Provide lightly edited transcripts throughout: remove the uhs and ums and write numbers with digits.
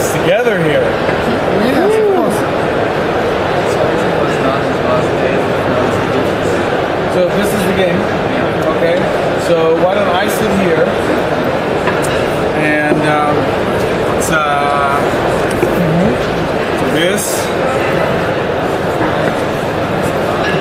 us together here. Yes, of course. So this is the game. Okay. So why don't I sit here and it's this.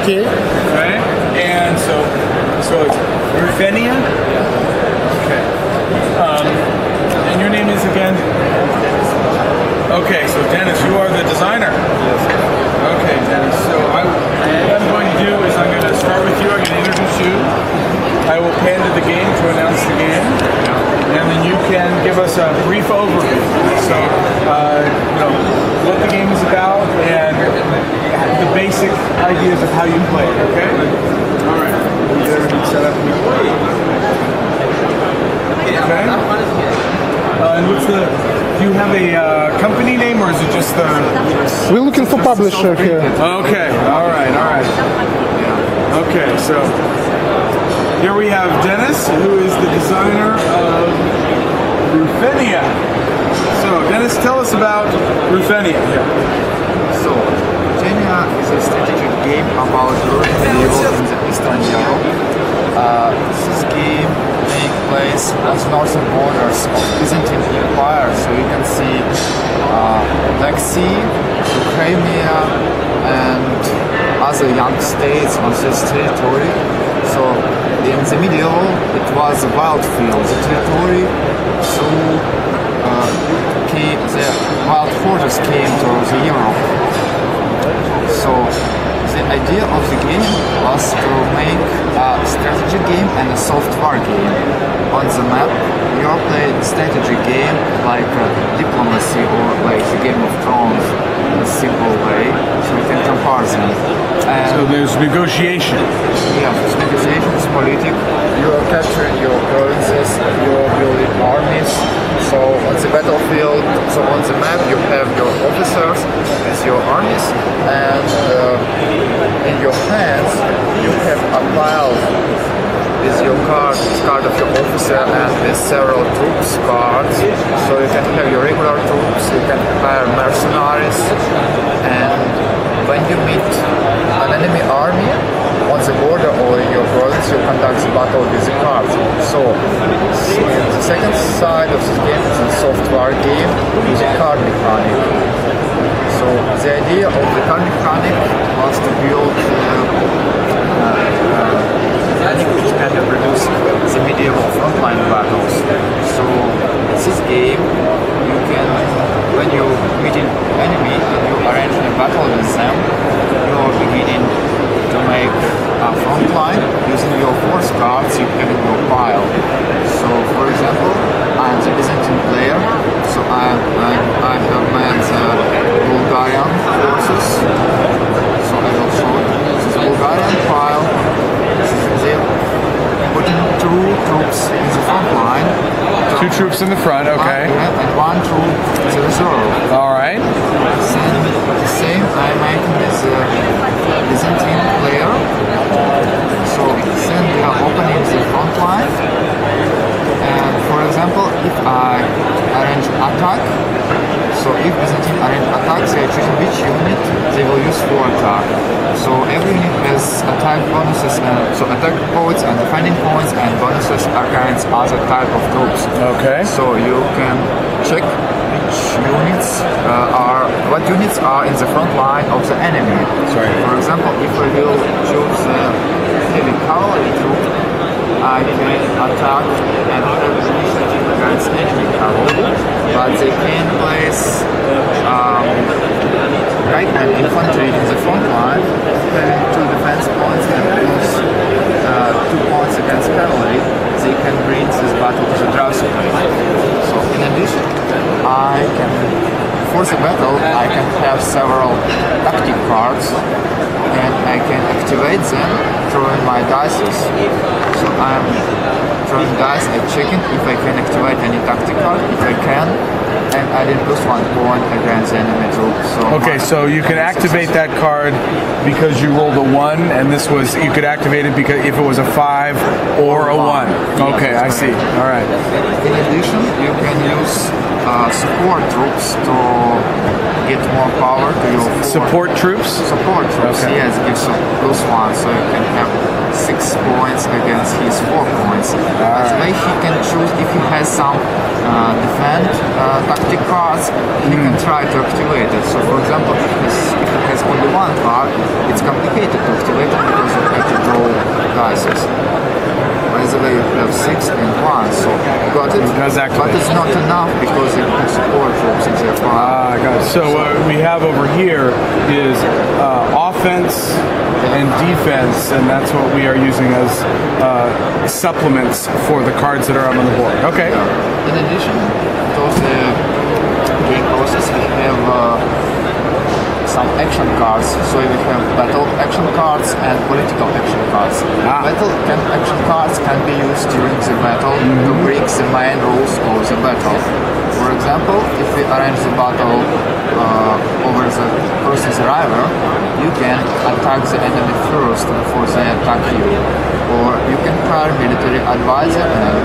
Okay. Okay. And so it's Ruthenia. Okay. And your name is again? Okay, so Dennis, you are the designer. Yes. Okay, Dennis. So what I'm going to do is I'm going to start with you. I'm going to introduce you. I will pan to the game to announce the game, and then you can give us a brief overview. So, what the game is about and the basic ideas of how you play it. Okay. All right. Okay. And what's the? Do you have a company name, or is it just the? We're looking for publisher here. Okay. All right. All right. Okay. So here we have Dennis, who is the designer of Ruthenia. So Dennis, tell us about Ruthenia. So, Ruthenia is a strategic game about Europe medieval in the Eastern Europe. This game takes place on the northern borders of Byzantine Empire, so you can see Black Sea, Crimea, and other young states on this territory. So, in the medieval, it was a wild field. The territory through the wild horses came to the Europe. So the idea of the game was to make a strategy game and a software game. On the map, you play strategy game like diplomacy or like the Game of Thrones in a simple way, so you can compare them. And So there's negotiation. yeah, it's negotiation, it's politics. You are capturing your provinces, you are building armies. So on the battlefield, so on the map, you have your officers with your armies, and in your hands you have a pile with your card of your officer and with several troops cards. So you can have your regular troops, you can hire mercenaries, and when you meet an enemy army on the border or in your province, you conduct the battle with the cards. So the second side of this game is a software game with a card mechanic. So the idea of the card mechanic was to build mechanic which can reproduce the medieval frontline battles. So this game, you can, when you meet an enemy and you arrange a battle with them, you are beginning to make a front line using your force cards you have in your pile. So, for example, I'm the Byzantine player, so I have made the Bulgarian forces. So I will show you. This is the Bulgarian pile. They putting two troops in the front line. Two troops in the front. Okay. And one troop in the reserve. All right. The same I'm making with the Byzantine player. So then we are opening the front line. And for example, if I arrange attack, so if Byzantine arrange attack, they are choosing which unit they will use for attack. So every unit has attack bonuses, so attack points and defending points and bonuses against other type of troops. Okay. So you can check which units what units are in the front line of the enemy. Sorry. For example, if I will choose the heavy cavalry troop, I can attack and have initiative against enemy cavalry, but they can place right and infantry in the front line, having 2 defense points and plus 2 points against cavalry. They can bring this battle to the draw. So in addition, I can before the battle, I can have several tactic cards, and I can activate them throwing my dices. So I'm throwing dice and checking if I can activate any tactic card. If I can, and I did +1 point against the enemy troop. So Okay, so you can activate that card because you rolled a 1, and this was, you could activate it because if it was a 5 or a 1. Okay, I see. All right. In addition, you can use support troops to get more power to your Support troops? Support troops, Okay. yes, gives you +1, so you can have 6 points against his 4 points. As way he can choose if he has some defend tactic cards, he can try to activate it. So for example, if he has only 1 card, it's complicated to activate it because you have to draw dice. By the way, you have 6 and 1, so you got it, but it's not enough because you have support troops in their fire. Got it. So what we have over here is offense and defense, and that's what we are using as supplements for the cards that are up on the board. Okay. In addition to the game process, we have some action cards. So we have battle action cards and political action cards. Battle action cards can be used during the battle to break the main rules of the battle. For example, if we arrange the battle over the person's arrival, you can attack the enemy first before they attack you. Or you can hire military advisor and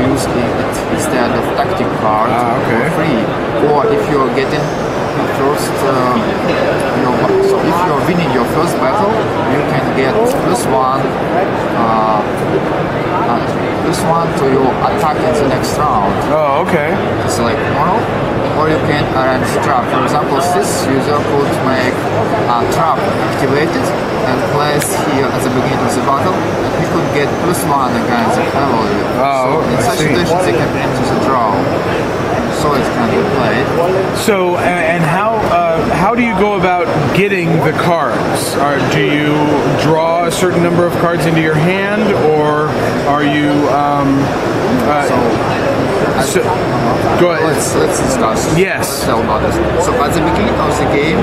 use it instead of tactic card for free. Or if you are getting first, so if you are winning your first battle, you can get +1 to your attack in the next round. Oh, okay. It's like mono, or you can arrange trap. For example, this user could make a trap activated and place here at the beginning of the battle, and he could get +1 against the cavalry. So in such situations, they can bring to the draw. So it can be played. So, and how do you go about getting the cards? Do you draw a certain number of cards into your hand, or are you? Go ahead. Let's discuss. Yes. Let's tell about this. So at the beginning of the game,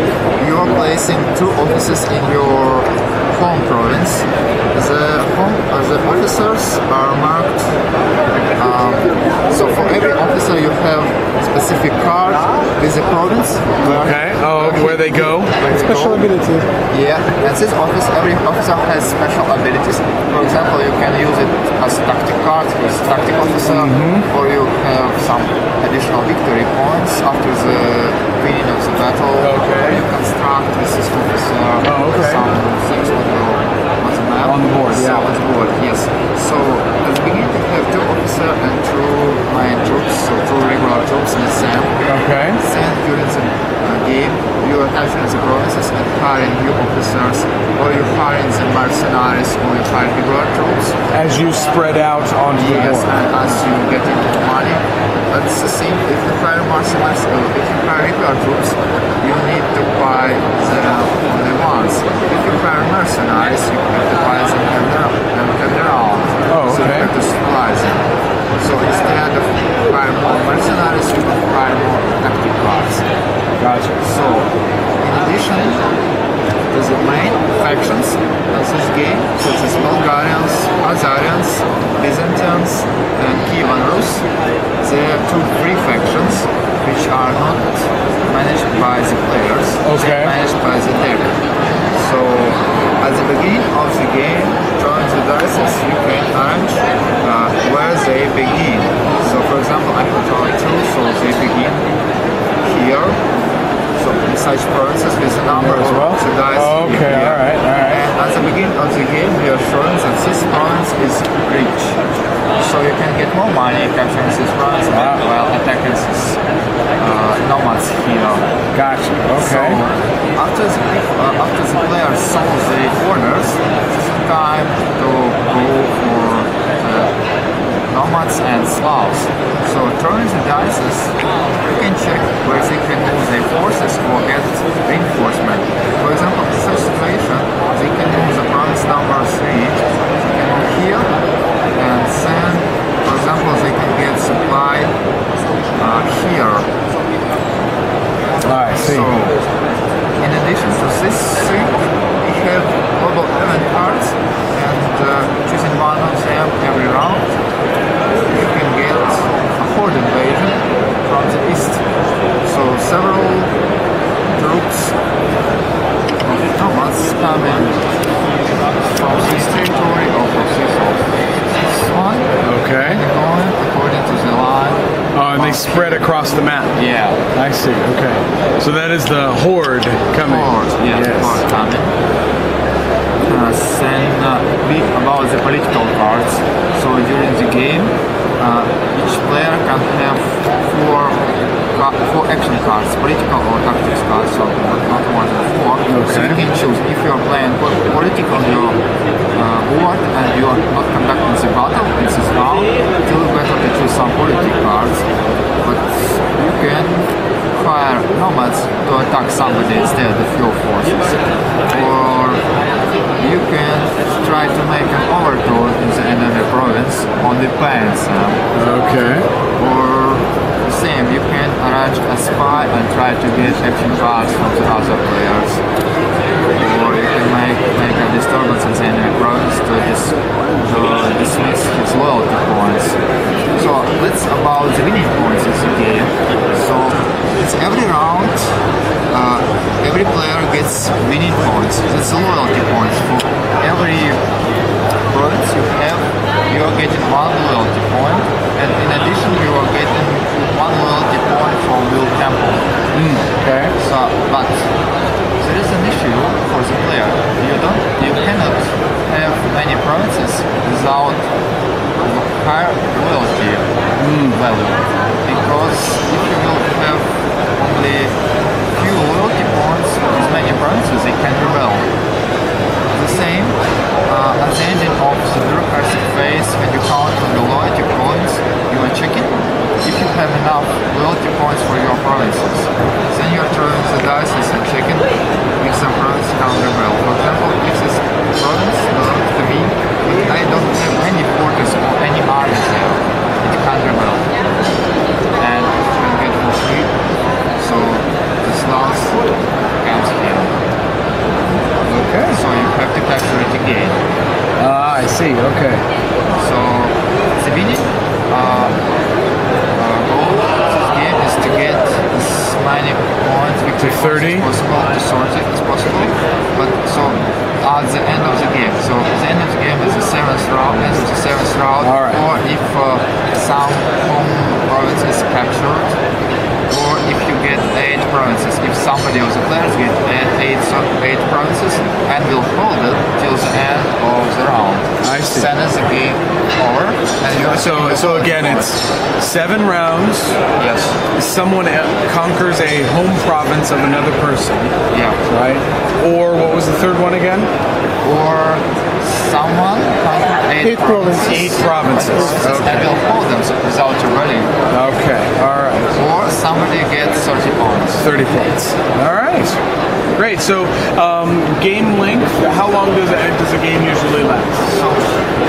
you are placing 2 officers in your home province. The officers are marked. So for every officer, you have a specific card with the province. Where they go? Special ability. Yeah, and this every officer has special abilities. For example, you can use it as tactic card with tactic officer, or you have some additional victory points after the winning of the battle. You construct with this officer some things on the map. On the board, So on the board, yes. So at the beginning, you have 2 officers and 2 main troops, so 2 regular troops in the same. Okay. Then during the game, you are attaching the provinces and hiring new officers, or you hiring the mercenaries, or you hire regular troops. As you spread out onto the board. Yes, and as you get into money. But it's the same, if you hire mercenaries, or if you hire regular troops, you need to buy them only once. If you hire mercenaries, you have to buy them every round. So you have to supply them. So instead of hiring more mercenaries, you can hire more tactic cards. Gotcha. So, in addition to the main factions of this game, such as Bulgarians, Khazarians, Byzantines, and Kievan Rus, there are 2 free factions which are not managed by the players, they're managed by the deck. So, at the beginning of the game, drawing the dice, you can arrange where they begin. So, for example, I control 2, so they begin here. So in such provinces with the number of the dice. Okay, alright. And at the beginning of the game, we are showing that this province is rich. So you can get more money capturing this province while attacking these nomads here. Gotcha, okay. So after the player solves the orders, it's time to go for the nomads and Slavs. So throwing the dice, you can check where they can move their forces or get reinforcement. For example, in such situation, they can move the province number 3. They can move here, and then, for example, they can get supply here. I see. So, in addition to this thing, we have global event cards, and choosing one of them every round, you can get a horde invasion from the east. So several troops of nomads coming from this territory or from this one. Okay. And going according to the line. Oh, and they spread across the map. Yeah. I see. Okay. So that is the horde coming. Horde, yes, horde coming. Then about the political cards. So during the game, each player can have four action cards, political or tactics cards, so not more than four. So you can choose if you are playing political on your board and you are not conducting the battle in this round, it will be better to choose some political cards. But you can fire nomads to attack somebody instead of your forces. Or you can try to make an overthrow in the enemy province on the plains. Okay. Or the same, you can arrange a spy and try to get action cards from the other players. Or you can make a disturbance in the enemy province to dismiss his loyalty points. So that's about the winning points in the game. So it's every round, every player gets winning points. That's loyalty points. For every province you are getting one loyalty point, and in addition you are getting one loyalty point from Will Temple. Okay. So, but there is an issue for the player. You cannot have many provinces without higher loyalty value, because if you will have only few loyalty points with many provinces, they can rebel. The same at the ending of the bureaucratic phase, when you count on the loyalty points, you are checking if you have enough loyalty points for your provinces. Then you are throwing the dice and checking if some province can rebel. For example, if this province belongs to me, but I don't have any fortress or any army there, it can rebel. And you can get for free. So this last comes here. Okay. So you have to capture it again. I see. Okay. So the winning goal of this game is to get as many points victory To 30? as possible, to sort it as possible. But so at the end of the game. So the end of the game is the seventh round. Ends of the seventh round. All right. Or if some home province is captured, or if you get 8 provinces. If somebody of the players get 8 provinces and will hold it till the end of the round. I see. Then it's the game over. And you are So again, it's 7 rounds. yes, Someone conquers a home province of another person, yeah. right? Or what was the third one again? Or someone conquer 8 8 provinces. 8 provinces. and Okay. will hold them without rebelling. Okay. All right. Or somebody gets 30 points. 30 points. All right. Great. So game length. How long does a game usually last? So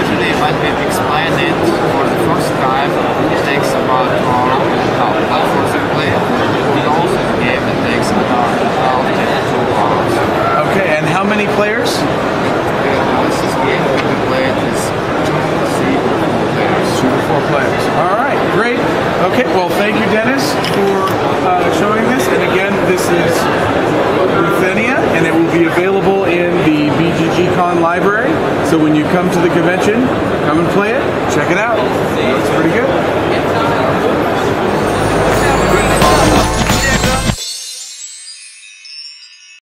usually when we explain it for the first time, it takes about an hour and a half. But for the player who knows the game, it takes an hour and a half to 2 hours. Okay. And how many players? This game can be played with 2, 3, or 4 players. 2 to 4 players. All right. Great. Okay. Well, thank you, Dennis, for showing this. And again, this is Ruthenia, and it will be available in the BGG Con library. So when you come to the convention, come and play it. Check it out. It's pretty good.